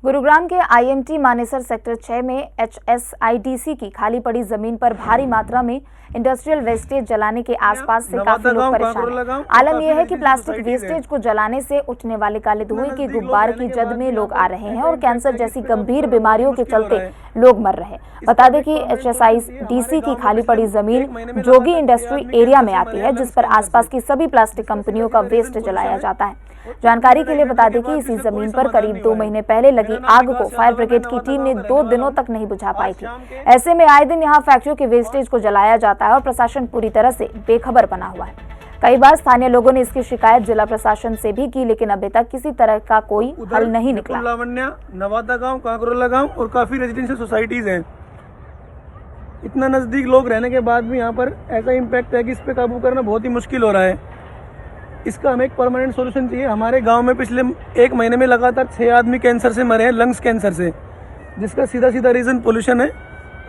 गुरुग्राम के IMT Manesar sector 6 में HSIDC की खाली पड़ी जमीन पर भारी मात्रा में इंडस्ट्रियल वेस्टेज जलाने के आसपास से काफी लोग परेशान हैं। आलम यह है कि प्लास्टिक वेस्टेज को जलाने से उठने वाले काले धुएं के गुब्बार की जद में लोग आ रहे हैं और कैंसर जैसी गंभीर बीमारियों के चलते लोग मर रहे हैं। बता दें कि एचएसआईडीसी की खाली पड़ी जमीन जोगी इंडस्ट्री एरिया में आती है, जिस पर आसपास की सभी प्लास्टिक कंपनियों का वेस्ट जलाया जाता है। जानकारी के लिए बता दें कि इसी जमीन पर करीब 2 महीने पहले लगी आग को फायर ब्रिगेड की टीम ने 2 दिनों तक नहीं बुझा पाई थी। ऐसे में आए दिन यहां फैक्ट्रियों के वेस्टेज को जलाया जाता है और प्रशासन पूरी तरह से बेखबर बना हुआ है। कई बार स्थानीय लोगों ने इसकी शिकायत जिला प्रशासन से भी की, लेकिन अभी तक किसी तरह का कोई हल नहीं निकला। लावण्या, नवादा गांव, कांकरोला गांव और काफी रेजिडेंशियल सोसाइटीज हैं। इतना नजदीक लोग रहने के बाद भी यहाँ पर ऐसा इम्पैक्ट है कि इस पे काबू करना बहुत ही मुश्किल हो रहा है। इसका हमें एक परमानेंट सॉल्यूशन चाहिए। हमारे गांव में पिछले 1 महीने में लगातार 6 आदमी कैंसर से मरे हैं, लंग्स कैंसर से, जिसका सीधा रीजन पोल्यूशन है।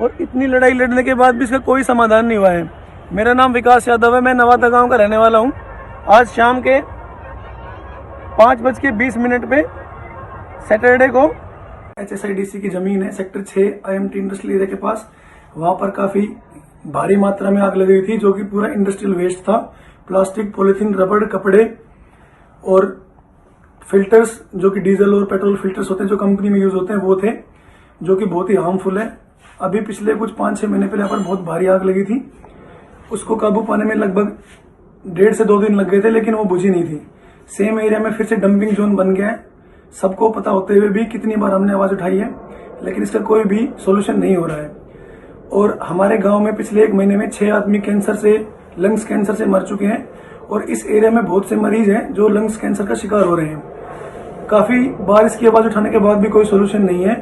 और इतनी लड़ाई लड़ने के बाद भी इसका कोई समाधान नहीं हुआ है। मेरा नाम विकास यादव है, मैं नवादा गांव का रहने वाला हूं। आज शाम के 5:20 पे सैटरडे को एचएसआईडीसी की जमीन है सेक्टर 6 आईएमटी इंडस्ट्रियल एरिया के पास। वहां पर काफी भारी मात्रा में आग लगी हुई थी, जो कि पूरा इंडस्ट्रियल वेस्ट था। प्लास्टिक, पॉलीथीन, रबड़, कपड़े और फिल्टर्स, जो कि डीजल और पेट्रोल फिल्टर्स होते हैं, जो कंपनी में यूज होते हैं, वो थे, जो कि बहुत ही हार्मफुल है। अभी पिछले कुछ 5-6 महीने पहले यहाँ पर बहुत भारी आग लगी थी। उसको काबू पाने में लगभग 1.5 से 2 दिन लग गए थे, लेकिन वो बुझी नहीं थी। सेम एरिया में फिर से डंपिंग जोन बन गया है। सबको पता होते हुए भी कितनी बार हमने आवाज उठाई है, लेकिन इसका कोई भी सोल्यूशन नहीं हो रहा है। और हमारे गाँव में पिछले 1 महीने में 6 आदमी कैंसर से, लंग्स कैंसर से मर चुके हैं। और इस एरिया में बहुत से मरीज हैं जो लंग्स कैंसर का शिकार हो रहे हैं। काफी बार इसकी आवाज उठाने के बाद भी कोई सोल्यूशन नहीं है।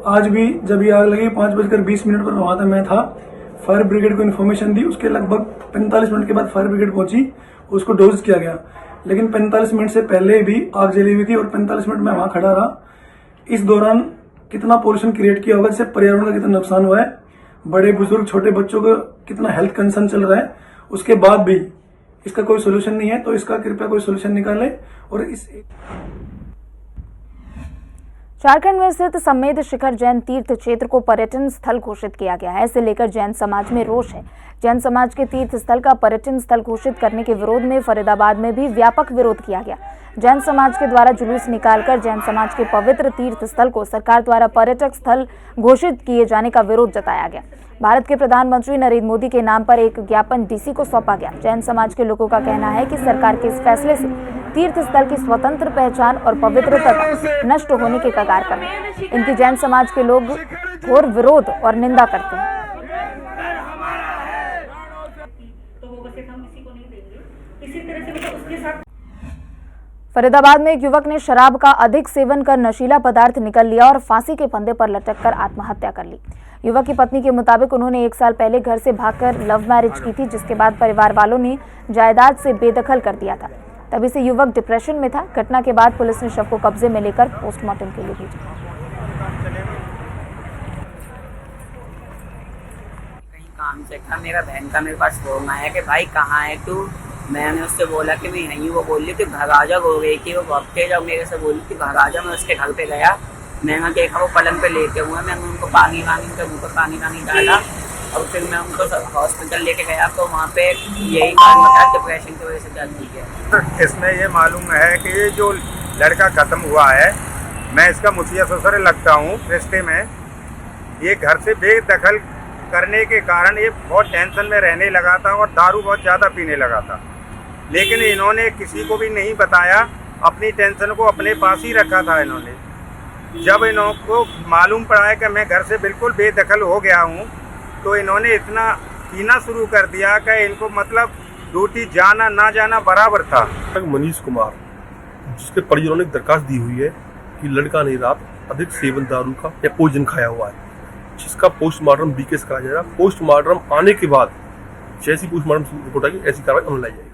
आज भी जब ये आग लगी 5:20 पर वहां मैं था, फायर ब्रिगेड को इन्फॉर्मेशन दी। उसके लगभग 45 मिनट के बाद फायर ब्रिगेड पहुंची, उसको डोज किया गया। लेकिन 45 मिनट से पहले भी आग जली हुई थी और 45 मिनट में वहां खड़ा रहा। इस दौरान कितना पोल्यूशन क्रिएट किया होगा, जिससे पर्यावरण का कितना नुकसान हुआ है, बड़े बुजुर्ग छोटे बच्चों का कितना हेल्थ कंसर्न चल रहा है, उसके बाद भी इसका कोई सोल्यूशन नहीं है। तो इसका कृपया कोई सोल्यूशन निकाले। और इस झारखंड में स्थित सम्मेद शिखर जैन तीर्थ क्षेत्र को पर्यटन स्थल घोषित किया गया है। इसे लेकर जैन समाज में रोष है। जैन समाज के तीर्थ स्थल का पर्यटन स्थल घोषित करने के विरोध में फरीदाबाद में भी व्यापक विरोध किया गया। जैन समाज के द्वारा जुलूस निकालकर जैन समाज के पवित्र तीर्थ स्थल को सरकार द्वारा पर्यटक स्थल घोषित किए जाने का विरोध जताया गया। भारत के प्रधानमंत्री नरेंद्र मोदी के नाम पर एक ज्ञापन डीसी को सौंपा गया। जैन समाज के लोगों का कहना है कि सरकार के इस फैसले से तीर्थ स्थल की स्वतंत्र पहचान और पवित्रता नष्ट होने के कगार पर है। इनकी जैन समाज के लोग घोर विरोध और निंदा करते हैं। फरीदाबाद में एक युवक ने शराब का अधिक सेवन कर नशीला पदार्थ निकल लिया और फांसी के फंदे पर लटककर आत्महत्या कर ली। युवक की पत्नी के मुताबिक उन्होंने 1 साल पहले घर से भागकर लव मैरिज की थी, जिसके बाद परिवार वालों ने जायदाद से बेदखल कर दिया था। तभी से युवक डिप्रेशन में था। घटना के बाद पुलिस ने शव को कब्जे में लेकर पोस्टमार्टम के लिए भेजा। कहीं काम से था, मेरा बहन का मेरे पास फोन आया कि भाई कहाँ है तू। मैंने उससे बोला कि मैं यहीं। वो बोली थी घर आ जा, हो गई थी वो बहुत तेज। और मेरे से बोली थी घर आ जा। मैं उसके घर पे गया, मैंने देखा वो पलंग पे लेटे हुए हैं। मैंने उनको पानी उनके मुँह पर पानी डाला और फिर मैं उनको हॉस्पिटल लेके गया, तो वहाँ पे यही कारण बताया डिप्रेशन की वजह से जल दी है। इसमें ये मालूम है कि ये जो लड़का खत्म हुआ है, मैं इसका मुखिया ससुर लगता हूँ रिश्ते में। ये घर से बेदखल करने के कारण ये बहुत टेंशन में रहने लगा था और दारू बहुत ज़्यादा पीने लगा था। लेकिन इन्होंने किसी को भी नहीं बताया, अपनी टेंशन को अपने पास ही रखा था इन्होंने। जब इनको मालूम पड़ा है कि मैं घर से बिल्कुल बेदखल हो गया हूँ, तो इन्होंने इतना पीना शुरू कर दिया कि इनको मतलब ड्यूटी जाना ना जाना बराबर था। मनीष कुमार, जिसके परिजनों ने दरखास्त दी हुई है कि लड़का ने रात अधिक सेवन दारू का या पॉइजन खाया हुआ है, जिसका पोस्टमार्टम बीके से कराया जाएगा। पोस्टमार्टम आने के बाद जैसी पोस्टमार्टम रिपोर्ट आएगी ऐसी कार्रवाई अमल लाई जाएगी।